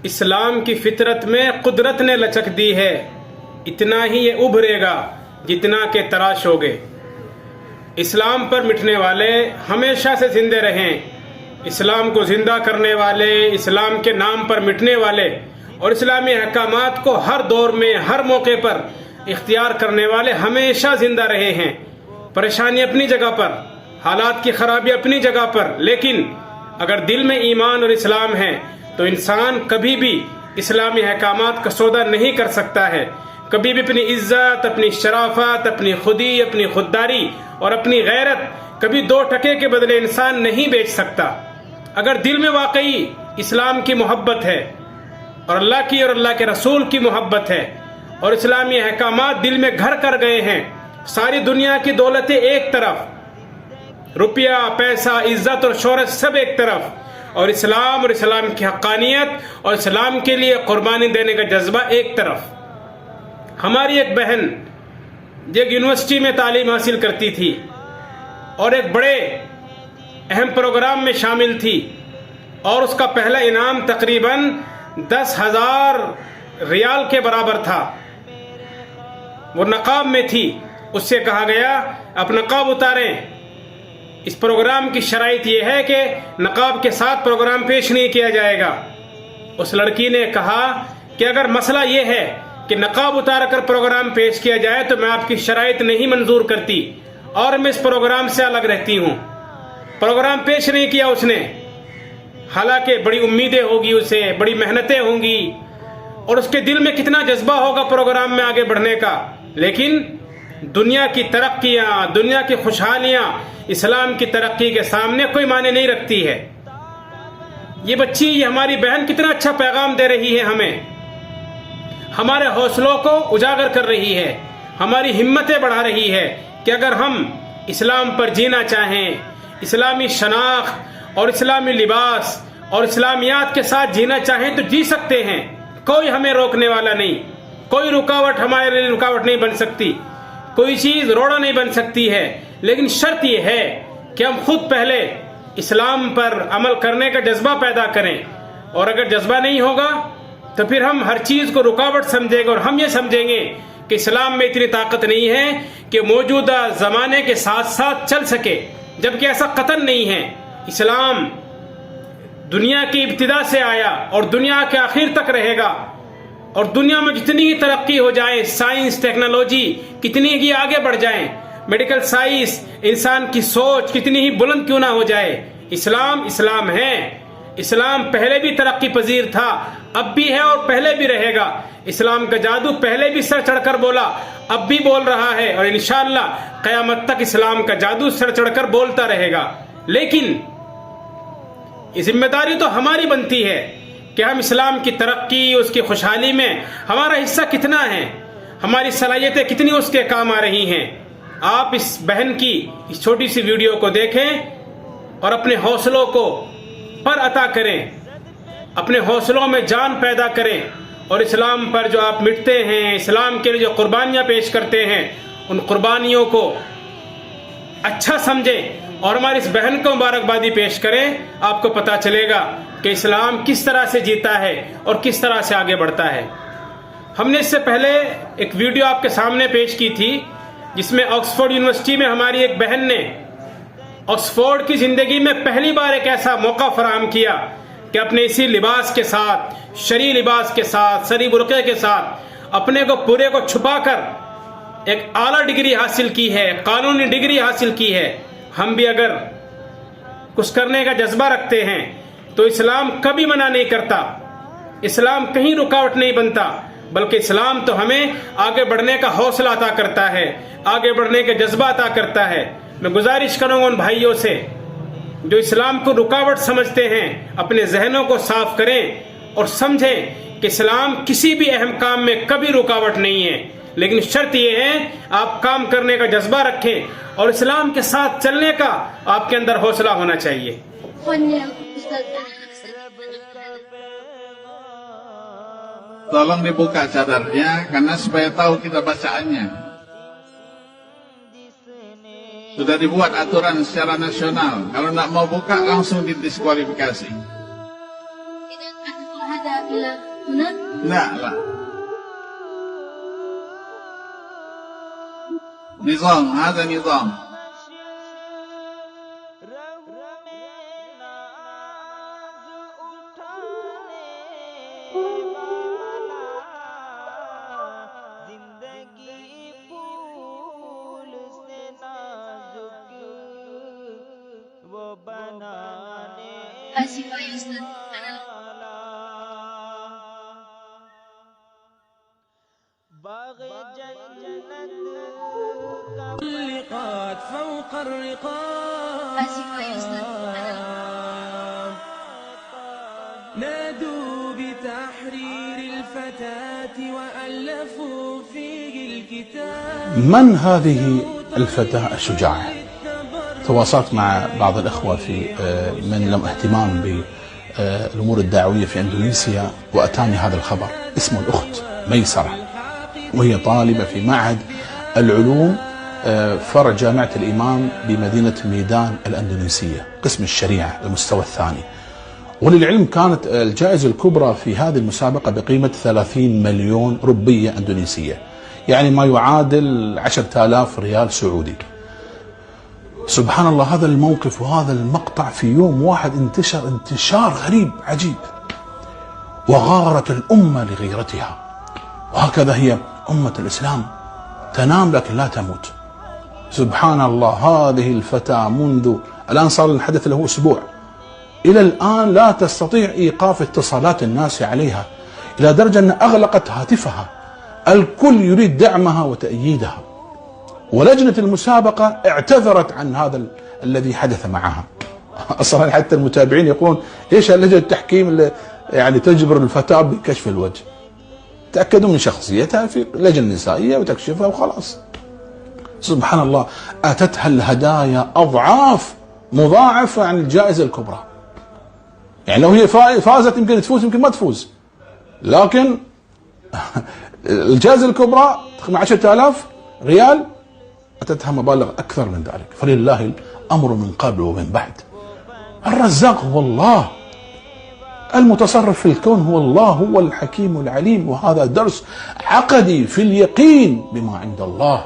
اسلام کی فطرت میں قدرت نے لچک دی ہے، اتنا ہی یہ ابھرے گا جتنا کہ تراش ہوگے۔ اسلام پر مٹنے والے ہمیشہ سے زندے رہیں، اسلام کو زندہ کرنے والے، اسلام کے نام پر مٹنے والے اور اسلامی احکامات کو ہر دور میں ہر موقع پر اختیار کرنے والے ہمیشہ زندہ رہے ہیں۔ پریشانی اپنی جگہ پر، حالات کی خرابی اپنی جگہ پر، لیکن اگر دل میں ایمان اور اسلام ہے تو انسان کبھی بھی اسلامی احکامات کا سودا نہیں کر سکتا ہے، کبھی بھی اپنی عزت، اپنی شرافت، اپنی خودی، اپنی خودداری اور اپنی غیرت کبھی 2 ٹکے کے بدلے انسان نہیں بیچ سکتا۔ اگر دل میں واقعی اسلام کی محبت ہے اور اللہ کی اور اللہ کے رسول کی محبت ہے اور اسلامی احکامات دل میں گھر کر گئے ہیں، ساری دنیا کی دولتیں ایک طرف، روپیہ، پیسہ، عزت اور شہرت سب ایک طرف، اور اسلام اور اسلام کی حقانیت اور اسلام کے لیے قربانی دینے کا جذبہ ایک طرف۔ ہماری ایک بہن جو ایک یونیورسٹی میں تعلیم حاصل کرتی تھی اور ایک بڑے اہم پروگرام میں شامل تھی، اور اس کا پہلا انعام تقریباً 10,000 ریال کے برابر تھا۔ وہ نقاب میں تھی، اس سے کہا گیا آپ نقاب اتاریں، اس پروگرام کی شرائط یہ ہے کہ نقاب کے ساتھ پروگرام پیش نہیں کیا جائے گا۔ اس لڑکی نے کہا کہ اگر مسئلہ یہ ہے کہ نقاب اتار کر پروگرام پیش کیا جائے تو میں آپ کی شرائط نہیں منظور کرتی اور میں اس پروگرام سے الگ رہتی ہوں۔ پروگرام پیش نہیں کیا اس نے، حالانکہ بڑی امیدیں ہوگی، اسے بڑی محنتیں ہوں گی اور اس کے دل میں کتنا جذبہ ہوگا پروگرام میں آگے بڑھنے کا، لیکن دنیا کی ترقیاں، دنیا کی خوشحالیاں اسلام کی ترقی کے سامنے کوئی معنی نہیں رکھتی ہے۔ یہ بچی، یہ ہماری بہن کتنا اچھا پیغام دے رہی ہے ہمیں، ہمارے حوصلوں کو اجاگر کر رہی ہے، ہماری ہمتیں بڑھا رہی ہے کہ اگر ہم اسلام پر جینا چاہیں، اسلامی شناخت اور اسلامی لباس اور اسلامیات کے ساتھ جینا چاہیں تو جی سکتے ہیں، کوئی ہمیں روکنے والا نہیں، کوئی رکاوٹ ہمارے لیے رکاوٹ نہیں بن سکتی، کوئی چیز روڑا نہیں بن سکتی ہے، لیکن شرط یہ ہے کہ ہم خود پہلے اسلام پر عمل کرنے کا جذبہ پیدا کریں، اور اگر جذبہ نہیں ہوگا تو پھر ہم ہر چیز کو رکاوٹ سمجھیں گے اور ہم یہ سمجھیں گے کہ اسلام میں اتنی طاقت نہیں ہے کہ موجودہ زمانے کے ساتھ ساتھ چل سکے، جبکہ ایسا قطعاً نہیں ہے۔ اسلام دنیا کی ابتدا سے آیا اور دنیا کے آخر تک رہے گا، اور دنیا میں جتنی ہی ترقی ہو جائے، سائنس، ٹیکنالوجی کتنی ہی آگے بڑھ جائیں، میڈیکل سائنس، انسان کی سوچ کتنی ہی بلند کیوں نہ ہو جائے، اسلام اسلام ہے۔ اسلام پہلے بھی ترقی پذیر تھا، اب بھی ہے اور پہلے بھی رہے گا۔ اسلام کا جادو پہلے بھی سر چڑھ کر بولا، اب بھی بول رہا ہے، اور انشاءاللہ قیامت تک اسلام کا جادو سر چڑھ کر بولتا رہے گا۔ لیکن یہ ذمہ داری تو ہماری بنتی ہے کہ ہم اسلام کی ترقی، اس کی خوشحالی میں ہمارا حصہ کتنا ہے، ہماری صلاحیتیں کتنی اس کے کام آ رہی ہیں۔ آپ اس بہن کی اس چھوٹی سی ویڈیو کو دیکھیں اور اپنے حوصلوں کو پر عطا کریں، اپنے حوصلوں میں جان پیدا کریں، اور اسلام پر جو آپ مٹتے ہیں، اسلام کے لیے جو قربانیاں پیش کرتے ہیں، ان قربانیوں کو اچھا سمجھیں اور ہماری اس بہن کو مبارکبادی پیش کریں۔ آپ کو پتا چلے گا کہ اسلام کس طرح سے جیتا ہے اور کس طرح سے آگے بڑھتا ہے۔ ہم نے اس سے پہلے ایک ویڈیو آپ کے سامنے پیش کی تھی جس میں آکسفورڈ یونیورسٹی میں ہماری ایک بہن نے آکسفورڈ کی زندگی میں پہلی بار ایک ایسا موقع فراہم کیا کہ اپنے اسی لباس کے ساتھ، شرعی لباس کے ساتھ، سری برقعے کے ساتھ اپنے کو پورے کو چھپا کر ایک اعلیٰ ڈگری حاصل کی ہے، قانونی ڈگری حاصل کی ہے۔ ہم بھی اگر کچھ کرنے کا جذبہ رکھتے ہیں تو اسلام کبھی منع نہیں کرتا، اسلام کہیں رکاوٹ نہیں بنتا، بلکہ اسلام تو ہمیں آگے بڑھنے کا حوصلہ عطا کرتا ہے، آگے بڑھنے کا جذبہ عطا کرتا ہے۔ میں گزارش کروں گا ان بھائیوں سے جو اسلام کو رکاوٹ سمجھتے ہیں، اپنے ذہنوں کو صاف کریں اور سمجھیں کہ اسلام کسی بھی اہم کام میں کبھی رکاوٹ نہیں ہے، لیکن شرط یہ ہے آپ کام کرنے کا جذبہ رکھیں اور اسلام کے ساتھ چلنے کا آپ کے اندر حوصلہ ہونا چاہیے۔ Tolong dibuka cadarnya karena supaya tahu kita bacaannya. Sudah dibuat aturan secara nasional. Kalau tidak mau buka langsung didiskualifikasi. هذا إلى هنا؟ لا نظام، هذا نظام. آسفة يا أستاذ، اللقات فوق الرقاب آسفة يا أستاذ، نادوا بتحرير الفتاة وألفوا فيه الكتاب. من هذه الفتاة الشجاعة؟ تواصلت مع بعض الأخوة من لهم اهتمام بالأمور الدعوية في أندونيسيا، وأتاني هذا الخبر. اسمه الأخت ميسرة، وهي طالبة في معهد العلوم فرع جامعة الإمام بمدينة ميدان الأندونيسية، قسم الشريعة المستوى الثاني. وللعلم كانت الجائزة الكبرى في هذه المسابقة بقيمة 30 مليون روبية أندونيسية، يعني ما يعادل 10,000 ريال سعودي. سبحان الله، هذا الموقف وهذا المقطع في يوم واحد انتشر انتشار غريب عجيب، وغارت الأمة لغيرتها. وهكذا هي أمة الإسلام، تنام لكن لا تموت. سبحان الله، هذه الفتاة منذ الآن صار الحدث له أسبوع، إلى الآن لا تستطيع إيقاف اتصالات الناس عليها، إلى درجة أن أغلقت هاتفها. الكل يريد دعمها وتأييدها، ولجنة المسابقة اعتذرت عن هذا الذي حدث معها. أصلا حتى المتابعين يقولون إيش لجنة التحكيم اللي يعني تجبر الفتاة بكشف الوجه؟ تأكدوا من شخصيتها في لجنة نسائية وتكشفها وخلاص. سبحان الله، أتتها الهدايا أضعاف مضاعفة عن الجائزة الكبرى. يعني لو هي فازت يمكن تفوز يمكن ما تفوز، لكن الجائزة الكبرى 10,000 ريال أتتها مبالغ أكثر من ذلك. فلله الأمر من قبل ومن بعد. الرزاق هو الله، المتصرف في الكون هو الله، هو الحكيم العليم. وهذا درس عقدي في اليقين بما عند الله.